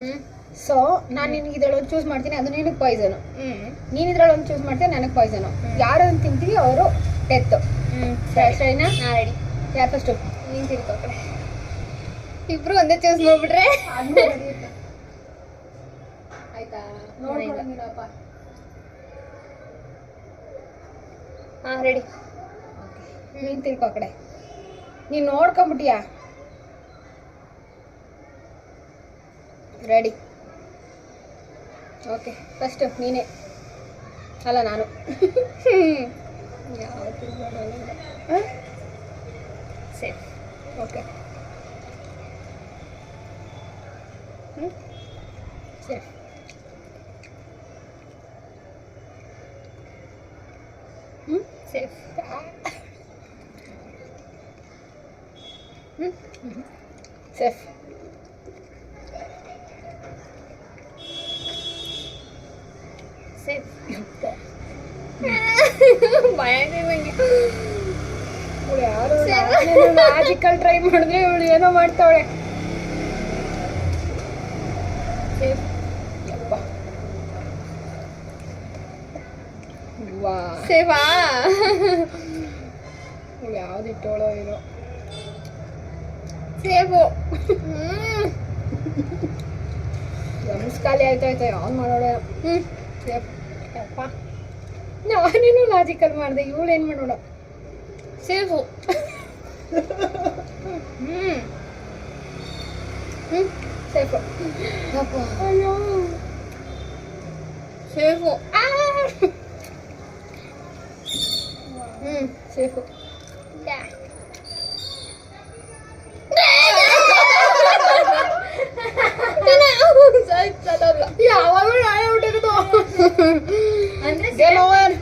So ನಾನು ನಿನಗೆ ಇದ್ರೊಳಗೆ ಚೂಸ್ ಮಾಡ್ತೀನಿ, ಅದು ನಿನಗೆ ಪಾಯ್ಸನು. ನೀನು ಇದ್ರೊಳಗೆ ಚೂಸ್ ಮಾಡ್ತೀನಿ, ನನಗೆ ಪಾಯ್ಸನು. ಯಾರು ಅಂತ ತಿಂತೀವಿ ಅವರು ಡೆತ್. ಸರಿನಾ? ರೆಡಿ. ಯಾರು ಫಸ್ಟು? ನೀನು ತಿರ್ಕೋ ಕಡೆ. ಇಬ್ರು ಒಂದೇ ಚೂಸ್ ಮಾಡ್ಬಿಟ್ರೆ ಆಯ್ತಾ? ನೋಡ್ಕೊಳ್ಳೋಪ್ಪ. ಹಾಂ ರೆಡಿ. ನೀನು ತಿರ್ಕೋ ಕಡೆ. ನೀನು ನೋಡ್ಕೊಂಬಿಟ್ಟಿಯಾ? ರೆಡಿ. ಓಕೆ, ಫಸ್ಟು ನೀನೇ. ಅಲ್ಲ ನಾನು. Safe. Okay, safe. Safe. Safe. Safe. ಭಯ ನಂಗೆ. ಇವಳು ಯಾರು ಮ್ಯಾಜಿಕಲ್ ಟ್ರೈ ಮಾಡಿದ್ರೆ ಇವಳು ಏನೋ ಮಾಡ್ತಾವಳೆ. ಸೇಫ್. ಯಪ್ಪ. ವಾ, ಸೇಫಾ? ಇವಳು ಯಾವ್ದು ಇಟ್ಟೋಳೋ ಏನೋ. ಸೇಫು. ಗಮ್ಸ್ ಖಾಲಿ ಆಯ್ತಾಯ್ತಾ? ಯಾವ್ದು ಮಾಡೋಣ? ಸೇಫ್. ಯಪ್ಪ, ನಾನೇನು ಲಾಜಿಕಲ್ ಮಾಡಿದೆ, ಇವಳು ಏನು ಮಾಡೋಣ? ಸೇಫು. ಸೇಫು. ಅಯ್ಯೋ, ಸೇಫು. ಸೇಫು. ಯಾವಾಗ ನಾಳೆ ಹುಟ್ಟಿರೋದು ಅಂದ್ರೆ ಗೇಮ್ ಓವರ್.